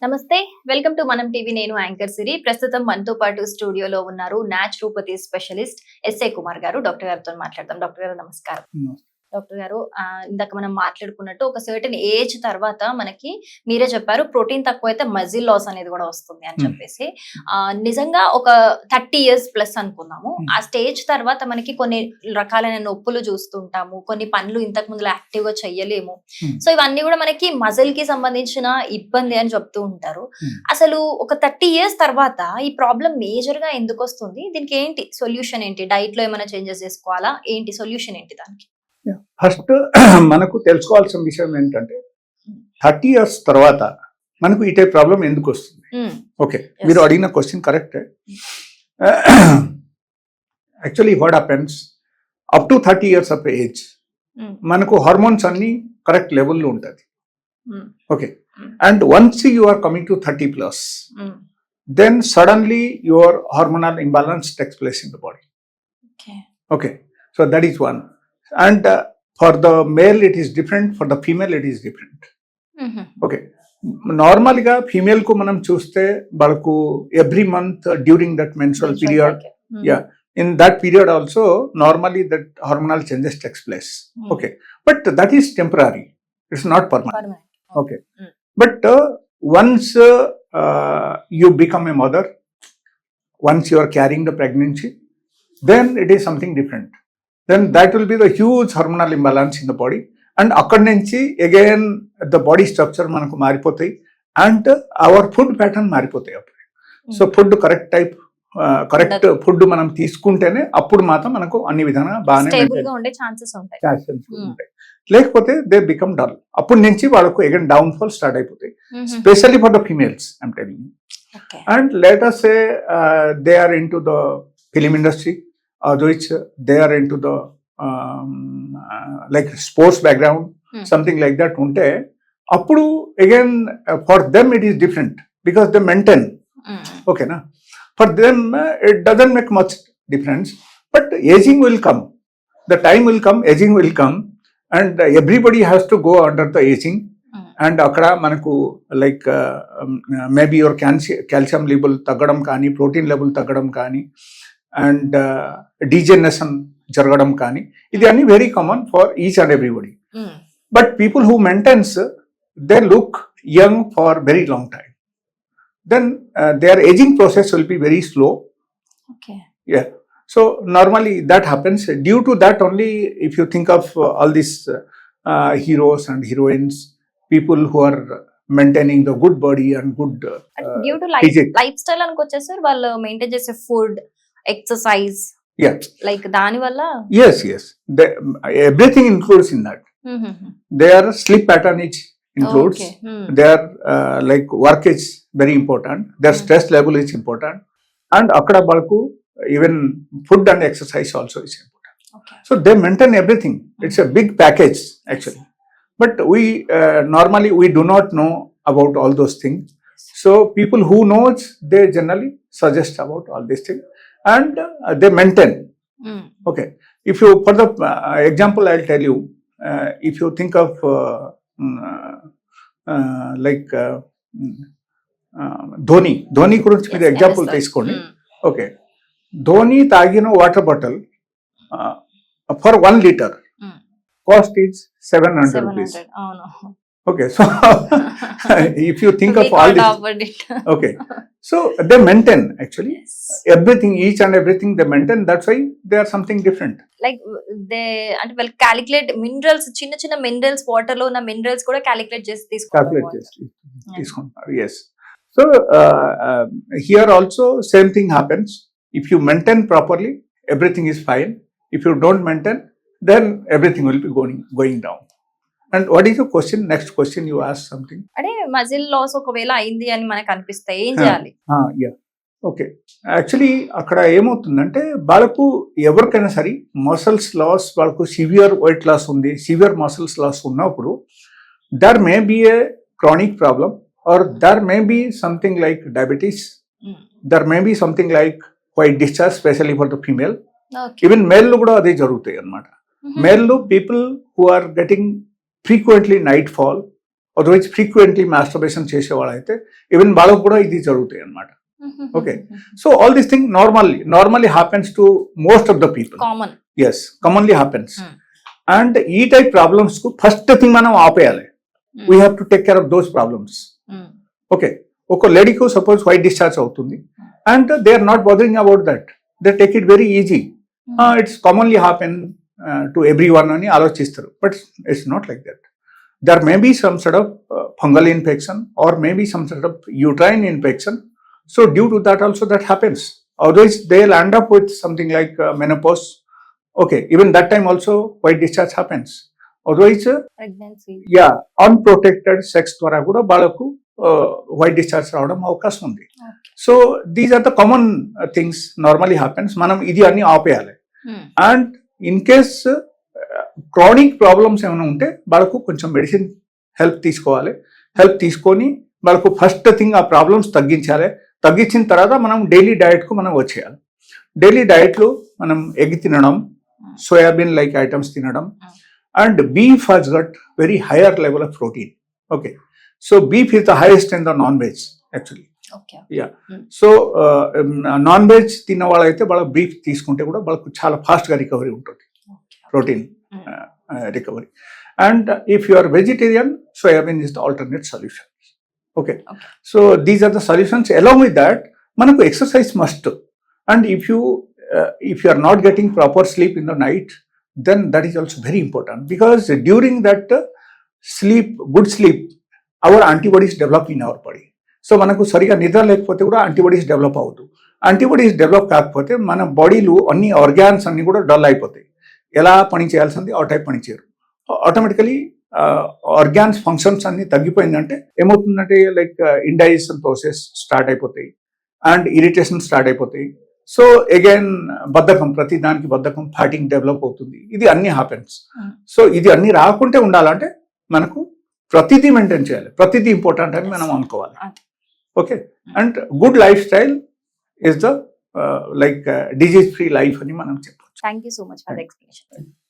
నమస్తే welcome to మనం TV. నేను యాంకర్ సిరి. ప్రస్తుతం మనతో పాటు స్టూడియోలో ఉన్నారు న్యాచురోపతి స్పెషలిస్ట్ ఎస్ఏ కుమార్ గారు. డాక్టర్ గారితో మాట్లాడదాం. డాక్టర్ గారు నమస్కారం. డాక్టర్ గారు, ఇందాక మనం మాట్లాడుకున్నట్టు ఒక సర్టెన్ ఏజ్ తర్వాత మనకి మీరే చెప్పారు ప్రోటీన్ తక్కువైతే మజిల్ లాస్ అనేది కూడా వస్తుంది అని చెప్పేసి. నిజంగా ఒక 30 years ప్లస్ అనుకుందాము. ఆ స్టేజ్ తర్వాత మనకి కొన్ని రకాలైన నొప్పులు చూస్తుంటాము, కొన్ని పనులు ఇంతకు ముందు యాక్టివ్ గా చెయ్యలేము. సో ఇవన్నీ కూడా మనకి మజిల్ కి సంబంధించిన ఇబ్బంది అని చెప్తూ ఉంటారు. అసలు ఒక 30 years తర్వాత ఈ ప్రాబ్లం మేజర్ గా ఎందుకు వస్తుంది? దీనికి ఏంటి సొల్యూషన్? ఏంటి డైట్ లో ఏమైనా చేంజెస్ చేసుకోవాలా? ఏంటి సొల్యూషన్? ఏంటి దానికి? ఫస్ట్ మనకు తెలుసుకోవాల్సిన విషయం ఏంటంటే 30 years తర్వాత మనకు ఈ టైప్ ప్రాబ్లం ఎందుకు వస్తుంది. ఓకే, మీరు అడిగిన question correct. Actually what happens up to 30 years of age మనకు హార్మోన్స్ అన్ని కరెక్ట్ లెవెల్లో ఉంటుంది. Okay, and once you are coming to 30+, then suddenly your hormonal imbalance takes place in the body. Okay, so that is one. And for the male it is different, for the female it is different. Okay, normally ga female ku manam chuste balku every month during that menstrual period, yeah, in that period also normally that hormonal changes takes place. Okay, but that is temporary, it's not permanent. Okay, but once you become a mother, once you are carrying the pregnancy, then it is something different. Then that will be the huge hormonal imbalance in the body, and akkad nunchi again the body structure manaku maripotayi and our food pattern maripotayi. So food correct type correct food manam తీసుకుంటేనే అప్పుడు మాత్రం మనకు అన్ని విధాలుగా బాగానే stable గా ఉండే chances ఉంటాయి. లేకపోతే దే బికమ్ డల్. అప్పుడు నుంచి వాళ్ళకు అగైన్ డౌన్ ఫాల్ స్టార్ట్ అయిపోతాయి, specially for the females I'm telling you. And let us say they are into the film industry, which they are into the like sports background, something like that unte appudu again for them it is different because they maintain. Okay na, for them it doesn't make much difference, but aging will come, the time will come, aging will come, and everybody has to go under the aging. And akkada manaku like maybe your calcium level తగ్గడం కానీ, protein level తగ్గడం కానీ, and degeneration జరగడం కానీ, ఇది అన్ని very common for each and everybody. But people who maintains they look young for very long time, then their aging process will be very slow. Okay, yeah, so normally that happens. Due to that only, if you think of all these heroes and heroines, people who are maintaining the good body and good due to life style అనుకొచ్చేసారు వాళ్ళు maintain చేసే food, exercise, yeah, like దాని వల్ల. yes everything includes in that. Their sleep pattern is includes. Okay. Their like work is very important, their stress level is important, and akkada balku even food and exercise also is important. Okay. So they maintain everything. It's a big package actually, but we normally we do not know about all those things. So people who knows, they generally suggest about all these things, and they maintain. Okay, if you, for the example I'll tell you, if you think of like Dhoni గురించి మీరు example తీసుకోండి. Okay, Dhoni తాగిన water bottle for 1 liter cost is 700 rupees. Okay, so if you think of all this, okay, so they maintain actually everything, each and everything they maintain. That's why they are something different. Like they అంటే వాళ్ళు calculate minerals, చిన్న చిన్న minerals, water లో ఉన్న minerals కూడా calculate చేసి తీసుకుంటారు. Yes, so here also same thing happens. If you maintain properly, everything is fine. If you don't maintain, then everything will be going down. And what is your question? Next question you asked something. అంటే muscle loss ఒకవేళ అయింది అని మనకు అనిపిస్తే ఏం చేయాలి? Okay, actually అక్కడ ఏమవుతుందంటే వాళ్ళకు ఎవరికైనా సరే మసిల్స్ లాస్, వాళ్ళకు సివియర్ వెయిట్ లాస్ ఉంది, సివియర్ మసిల్స్ లాస్ ఉన్నప్పుడు there may be a chronic problem, or there may be something like diabetes, there may be something like white discharge, specially for the female. Even male కూడా అదే జరుగుతాయి అన్నమాట. Male people who are getting frequently nightfall, otherwise frequently masturbation చేసేవాళ్ళైతే even వాళ్ళకు కూడా ఇది జరుగుతాయి అన్నమాట. Okay. So all this thing normally happens to most of the people. Common. Yes, commonly happens. And ఈ టైప్ ప్రాబ్లమ్స్ కు ఫస్ట్ థింగ్ మనం ఆపేయాలి. We have to take care of those problems. Okay, ఒక లేడీకు సపోజ్ వైట్ డిశ్చార్జ్ అవుతుంది and they are not bothering about that, they take it very easy. It's commonly happen to every one అని ఆలోచిస్తారు, but it's not like that. There may be some sort of fungal infection or maybe some sort of uterine infection. So due to that also that happens. Otherwise they'll end up with something like menopause. Okay, even that time also white discharge happens. Otherwise pregnancy. unprotected sex ద్వారా కూడా వాళ్ళకు white discharge రావడం అవకాశం ఉంది. So these are the common things normally happens. మనం ఇది అన్ని ఆపేయాలి. And in case chronic problems ఏమైనా ఉంటే వాళ్ళకు కొంచెం మెడిసిన్ హెల్ప్ తీసుకోవాలి. హెల్ప్ తీసుకొని వాళ్ళకు ఫస్ట్ థింగ్ ఆ ప్రాబ్లమ్స్ తగ్గించాలి. తగ్గించిన తర్వాత మనం డైలీ డైట్కు మనం వచ్చేయాలి. డైలీ డైట్లో మనం ఎగ్ తినడం, సోయాబీన్ లైక్ ఐటమ్స్ తినడం, and beef has gut very higher level of protein. Okay, so beef is the highest in the non veg actually. Yeah, so non veg తిన్న వాళ్ళైతే వాళ్ళ బీఫ్ తీసుకుంటే కూడా వాళ్ళకు చాలా ఫాస్ట్గా రికవరీ ఉంటుంది, protein recovery. And if you are vegetarian, soybean is the alternate solution. Okay. So these are the solutions. Along with that, manaku exercise must. And if you are not getting proper sleep in the night, then that is also very important, because during that sleep, good sleep, our antibodies develop in our body. So manaku sariga nidra lekapothe kuda antibodies develop avadu. Antibodies develop కాకపోతే మన బాడీలో అన్ని organs అన్ని కూడా dull అయిపోతాయి. ఎలా పని చేయాల్సింది ఆ టైప్ పని చేయరు. ఆటోమేటికలీ ఆర్గాన్స్ ఫంక్షన్స్ అన్ని తగ్గిపోయిందంటే ఏమవుతుందంటే లైక్ ఇండైజెషన్ ప్రాసెస్ స్టార్ట్ అయిపోతాయి అండ్ ఇరిటేషన్ స్టార్ట్ అయిపోతాయి. సో అగైన్ బద్ధకం, ప్రతి దానికి బద్ధకం, ఫ్యాటింగ్ డెవలప్ అవుతుంది. ఇది అన్ని హ్యాపెన్స్. సో ఇది అన్ని రాకుంటే ఉండాలంటే మనకు ప్రతిదీ మెయింటైన్ చేయాలి. ప్రతిదీ ఇంపార్టెంట్ అని మనం అనుకోవాలి. Okay, and good life style is the like disease free life అని మనం చెప్పాలి. Thank you so much for the explanation.